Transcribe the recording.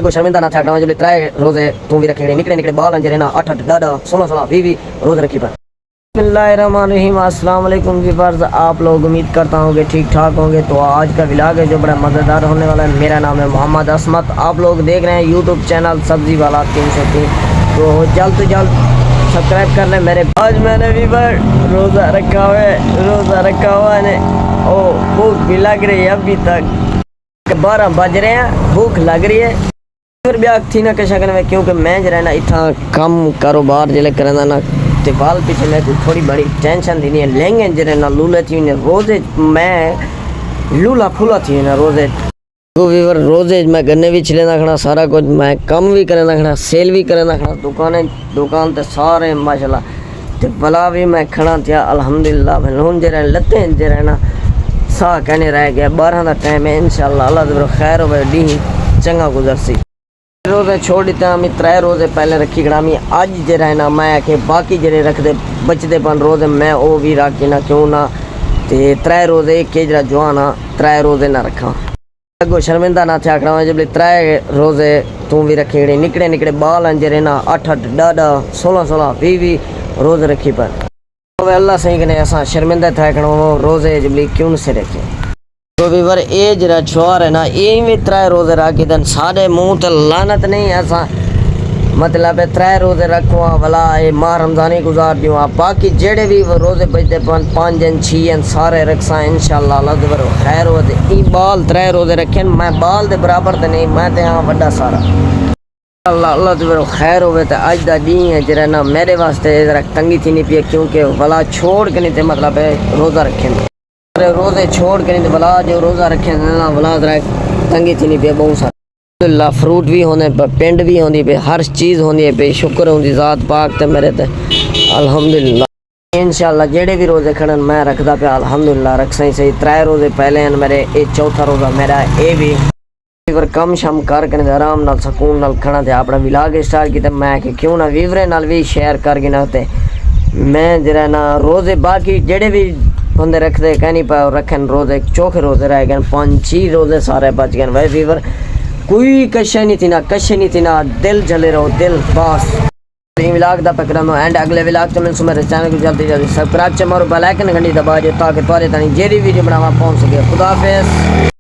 کو شرمندہ نہ چھاڑنا جب ترائے روزے تو بھی رکھیں گے نکلے نکلے بال انجرے نا 8 8 10 16 16 20 روزے رکھی پر بسم اللہ الرحمن الرحیم السلام علیکم ویورز آپ لوگ امید کرتا ہوں کہ ٹھیک ٹھاک ہوں گے. تو آج کا ولاگ ہے جو بڑا مزیدار ہونے والا ہے. میرا نام ہے محمد عصمت. آپ لوگ دیکھ رہے ہیں یوٹیوب چینل سبزی والا 303. تو جلد سے جلد سبسکرائب کر لیں میرے. آج میں نے ویور روزہ رکھا ہوا ہے او بھوک بھی لگ رہی ہے ابھی تک 12 بج رہے ہیں. بھوک لگ رہی ہے پھر بھی تھی نہ کشا کرنے کیونکہ میں جو رہنا اتنا کم کاروبار جلے کرنا نا تفال پیچھے میں تھوڑی بڑی ٹینشن دینی ہے. لہنگے جرے نا لولے تھی روزے میں لولا پھولا تھی نا روزے روزے میں گنے بھی چلے نہ کھڑا سارا کچھ میں کم بھی کرے نہ کھڑا سیل بھی کرے نہ کھڑا دکان تے سارے ماشاءاللہ تے بلا بھی میں کھڑا تھیا الحمدللہ. بھلون جرے لتے جرے نا سا کہنے رہ گیا 12 دا ٹائم ہے انشاءاللہ اللہ دبر خیر ہوئے ڈی چنگا گزر سی. روزے چھوڑ دیتے ہیں. ہمیں 3 روزے پہلے رکھی گڑامی اج جے رہنا میں کہ باقی جڑے رکھ دے بچتے پن روزے میں او بھی رکھ نہ کیوں نہ تے 3 روزے کہ جڑا جوانا 3 روزے نہ رکھا اگو شرمندہ نہ تھیا کھڑا جب 3 روزے تو بھی رکھی گڑی نکلے نکلے بال انجرے نا 8 8 10 16 16 20 روزے رکھی پر اللہ صحیح کنے اساں شرمندہ تھیا کھڑا روزے جب کیوں سے رکھے. تو ویور اے جڑا چھوار ہے نا اے میں 3 روزے رکھ دن سارے منہ تے لعنت نہیں ایسا مطلب 3 روزے رکھو ولا اے ماہ رمضانی گزار دیو. باقی جڑے بھی روزے بچتے پن 5 دن 6 دن سارے رکھساں انشاءاللہ اللہ دبر خیر ہو تے ای بال 3 روزے رکھن میں بال دے برابر تے نہیں میں تے ہاں بڑا سارا اللہ دبر خیر ہوے تے اج دا دین ہے جڑا نا میرے واسطے ذرا تنگی تھی نہیں پی کیونکہ ولا چھوڑ کے نہیں تے مطلب روزہ رکھن روزے چھوڑ کے نہیں بلا جو روزہ رکھے نا بلا ذرا تنگی تھی نہیں پی بہت سارا اللہ فروٹ بھی ہونے پہ پنڈ بھی ہوندی پہ ہر چیز ہوندی پہ شکر ہوندی ذات پاک تے میرے تے الحمدللہ. انشاءاللہ جڑے بھی روزے کھڑن میں رکھدا پہ الحمدللہ رکھ صحیح 3 روزے پہلے ہیں میرے اے 4تھا روزہ میرا اے بھی ویور کم شم کر کے آرام نال سکون نال کھڑا تے اپنا ولاگ سٹارٹ کیتا میں کہ کیوں نہ ویورے نال بھی شیئر کر کے نہ تے میں جڑا نا روزے باقی جڑے بھی بندے رکھ دے کہنی پا رکھن روزے چوکھے روزے رہ گئے 5 6 روزے سارے بچ گئے. وے ویور کوئی کشے نہیں تھی نا دل جلے رہو دل باس ولاگ دا پکرم اینڈ اگلے ولاگ تے میں میرے چینل کو جلدی سبسکرائب چ مارو بیل آئکن گھنٹی دبا جو تاکہ تھوڑے تانی جیری ویڈیو بناوا پہنچ سکے. خدا حافظ.